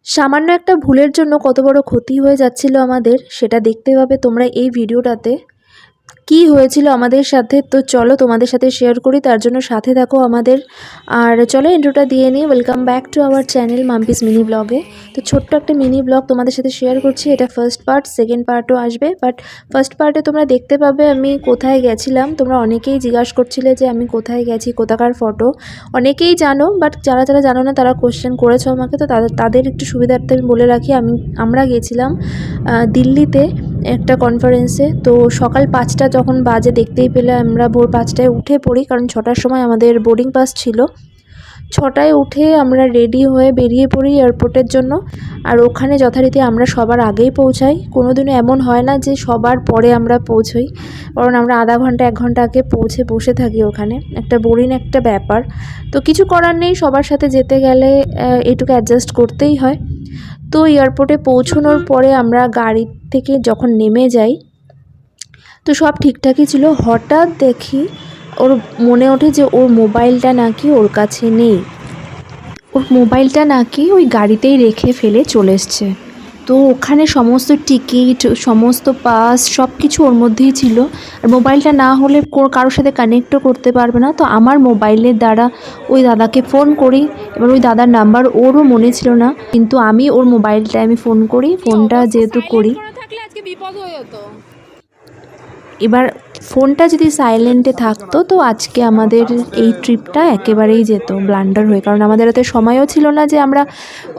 সামান্য একটা ভুলের জন্য কত বড় ক্ষতি হয়ে যাচ্ছিল আমাদের, সেটা দেখতে পাবে তোমরা এই ভিডিওটাতে। কি হয়েছিল আমাদের সাথে তো চলো তোমাদের সাথে শেয়ার করি, তার জন্য সাথে থাকো আমাদের। আর চলো ইন্ট্রোটা দিয়ে নিই। Welcome back to our channel Mampi's mini ব্লগে। তো ছোট্ট একটা মিনি ব্লগ তোমাদের সাথে শেয়ার করছি। এটা ফার্স্ট পার্ট, সেকেন্ড পার্টও আসবে, বাট ফার্স্ট পার্টে তোমরা দেখতে পাবে আমি কোথায় গেছিলাম। তোমরা অনেকেই জিজ্ঞাসা করছিলে যে আমি কোথায় গেছি, কোথাকার ফটো। অনেকেই জানো, বাট যারা যারা জানো না তারা কোশ্চেন করেছো আমাকে, তো তাদের একটু সুবিধার্থে আমি বলে রাখি। আমরা গেছিলাম দিল্লিতে একটা কনফারেন্সে। তো সকাল 5টা যখন বাজে, দেখতেই পেলে আমরা ভোর 5টায় উঠে পড়ি, কারণ 6টার সময় আমাদের বোর্ডিং পাস ছিল। 6টায় উঠে আমরা রেডি হয়ে বেরিয়ে পড়ি এয়ারপোর্টের জন্য। আর ওখানে যথারীতি আমরা সবার আগেই পৌঁছাই। কোনোদিনও এমন হয় না যে সবার পরে আমরা পৌঁছই, কারণ আমরা আধা ঘন্টা 1 ঘন্টা আগে পৌঁছে বসে থাকি ওখানে। একটা বোরিং একটা ব্যাপার, তো কিছু করার নেই, সবার সাথে যেতে গেলে এইটুকু অ্যাডজাস্ট করতেই হয়। তো এয়ারপোর্টে পৌঁছানোর পরে আমরা গাড়ি থেকে যখন নেমে যাই, তো সব ঠিকঠাকই ছিল। হঠাৎ দেখি ওর মনে ওঠে যে ওর মোবাইলটা নাকি ওর কাছে নেই, ওর মোবাইলটা নাকি ওই গাড়িতেই রেখে ফেলে চলে এসছে। তো ওখানে সমস্ত টিকিট, সমস্ত পাস, সব কিছু ওর মধ্যেই ছিল। আর মোবাইলটা না হলে কারোর সাথে কানেক্টও করতে পারবে না। তো আমার মোবাইলের দ্বারা ওই দাদাকে ফোন করি। এবার ওই দাদার নাম্বার ওরও মনে ছিল না, কিন্তু আমি ওর মোবাইলটায় আমি ফোন করি। ফোনটা যেহেতু করি, এবার ফোনটা যদি সাইলেন্টে থাকতো তো আজকে আমাদের এই ট্রিপটা একেবারেই যেত ব্লান্ডার হয়ে। কারণ আমাদের হাতে সময়ও ছিল না যে আমরা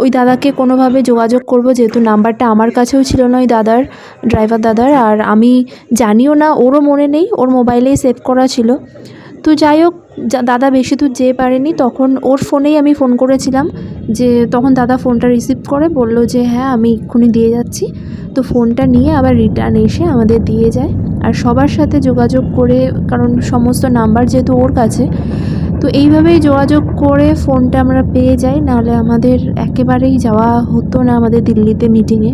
ওই দাদাকে কোনোভাবে যোগাযোগ করব, যেহেতু নাম্বারটা আমার কাছেও ছিল না ওই দাদার, ড্রাইভার দাদার। আর আমি জানিও না, ওরও মনে নেই, ওর মোবাইলেই সেভ করা ছিল। তো যাই হোক, দাদা বেশি দূর যেতে পারেনি, তখন ওর ফোনেই আমি ফোন করেছিলাম। যে তখন দাদা ফোনটা রিসিভ করে বলল যে হ্যাঁ আমি এক্ষুনি দিয়ে যাচ্ছি। তো ফোনটা নিয়ে আবার রিটার্ন এসে আমাদের দিয়ে যায়। আর সবার সাথে যোগাযোগ করে, কারণ সমস্ত নাম্বার যেহেতু ওর কাছে, তো এইভাবেই যোগাযোগ করে ফোনটা আমরা পেয়ে যাই। নাহলে আমাদের একেবারেই যাওয়া হতো না আমাদের দিল্লিতে মিটিংয়ে,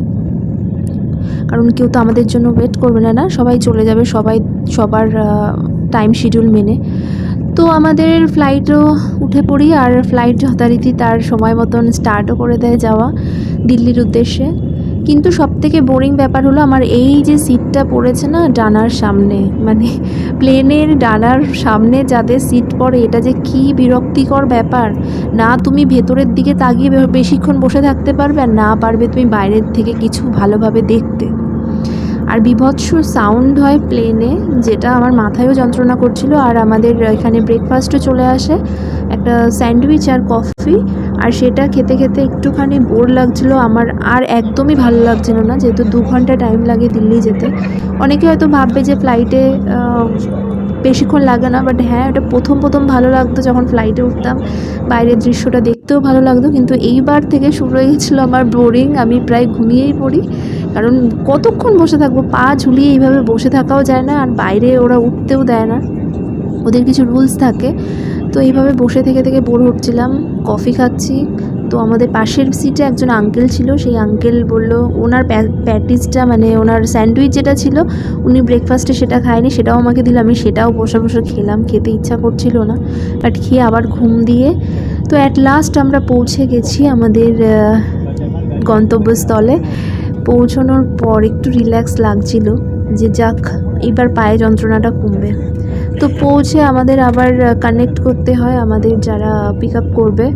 কারণ কেউ তো আমাদের জন্য ওয়েট করবে না, সবাই চলে যাবে, সবার টাইম শিডিউল মেনে। তো আমাদের ফ্লাইটও উঠে পড়ি, আর ফ্লাইট যথারীতি তার সময় মতন স্টার্টও করে দেয় যাওয়া দিল্লির উদ্দেশ্যে। কিন্তু সবথেকে বোরিং ব্যাপার হলো আমার এই যে সিটটা পড়েছে না ডানার সামনে, মানে প্লেনের ডানার সামনে যাদের সিট পড়ে, এটা যে কী বিরক্তিকর ব্যাপার। না তুমি ভেতরের দিকে তাকিয়ে বেশিক্ষণ বসে থাকতে পারবে, আর না পারবে তুমি বাইরের থেকে কিছু ভালোভাবে দেখতে। আর বিভৎস সাউন্ড হয় প্লেনে, যেটা আমার মাথায়ও যন্ত্রণা করছিল। আর আমাদের এখানে ব্রেকফাস্টও চলে আসে, একটা স্যান্ডউইচ আর কফি। আর সেটা খেতে খেতে একটুখানি বোর লাগছিল আমার, আর একদমই ভালো লাগছিল না, যেহেতু 2 ঘন্টা টাইম লাগে দিল্লি যেতে। অনেকে হয়তো ভাববে যে ফ্লাইটে বেশিক্ষণ লাগে না, বাট হ্যাঁ, এটা প্রথম ভালো লাগতো যখন ফ্লাইটে উঠতাম, বাইরের দৃশ্যটা দেখতেও ভালো লাগতো। কিন্তু এইবার থেকে শুরু হয়ে গেছিলো আমার বোরিং, আমি প্রায় ঘুমিয়েই পড়ি। কারণ কতক্ষণ বসে থাকবো, পা ঝুলিয়ে এইভাবে বসে থাকাও যায় না, আর বাইরে ওরা উঠতেও দেয় না, ওদের কিছু রুলস থাকে। তো এইভাবে বসে থেকে থেকে বোর হচ্ছিলাম। কফি খাচ্ছি, তো আমাদের পাশের সিটে একজন আঙ্কেল ছিল। সেই আঙ্কেল বলল ওনার প্যাটিসটা, মানে ওনার স্যান্ডউইচ যেটা ছিল, উনি ব্রেকফাস্টে সেটা খায়নি, সেটাও আমাকে দিল। আমি সেটাও বসে বসে খেলাম, খেতে ইচ্ছা করছিল না, বাট খেয়ে আবার ঘুম দিয়ে। তো অ্যাট লাস্ট আমরা পৌঁছে গেছি আমাদের গন্তব্যস্থলে। পৌঁছানোর পর একটু রিল্যাক্স লাগছিল, যে যাক এবার পায়ে যন্ত্রণাটা কমবে। তো পৌঁছে আমাদের আবার কানেক্ট করতে হয় আমাদের যারা পিক আপ করবে।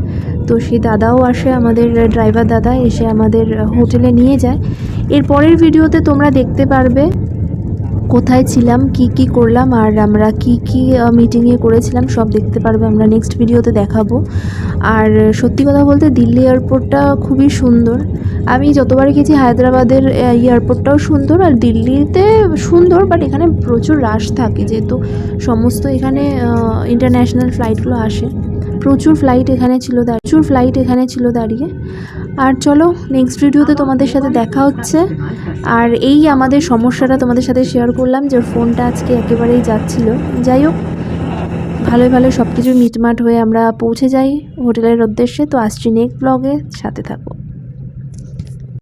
তো সেই দাদাও আসে, আমাদের ড্রাইভার দাদা এসে আমাদের হোটেলে নিয়ে যায়। এর পরের ভিডিওতে তোমরা দেখতে পারবে কোথায় ছিলাম, কি করলাম, আর আমরা কি মিটিংয়ে করেছিলাম, সব দেখতে পারবে আমরা নেক্সট ভিডিওতে দেখাবো। আর সত্যি কথা বলতে দিল্লি এয়ারপোর্টটা খুবই সুন্দর। আমি যতবার গেছি হায়দ্রাবাদের এয়ারপোর্টটাও সুন্দর, আর দিল্লিতে সুন্দর, বাট এখানে প্রচুর রাশ থাকে, যেহেতু সমস্ত এখানে ইন্টারন্যাশনাল ফ্লাইটগুলো আসে। প্রচুর ফ্লাইট এখানে ছিল দাঁড়িয়ে। আর চলো নেক্সট ভিডিওতে তোমাদের সাথে দেখা হচ্ছে। আর এই আমাদের সমস্যাটা তোমাদের সাথে শেয়ার করলাম, যে ফোনটা আজকে একেবারেই যাচ্ছিল। যাই হোক, ভালোই সব কিছু মিটমাট হয়ে আমরা পৌঁছে যাই হোটেলের উদ্দেশ্যে। তো আসছি নেক্সট ব্লগে, সাথে থাকো।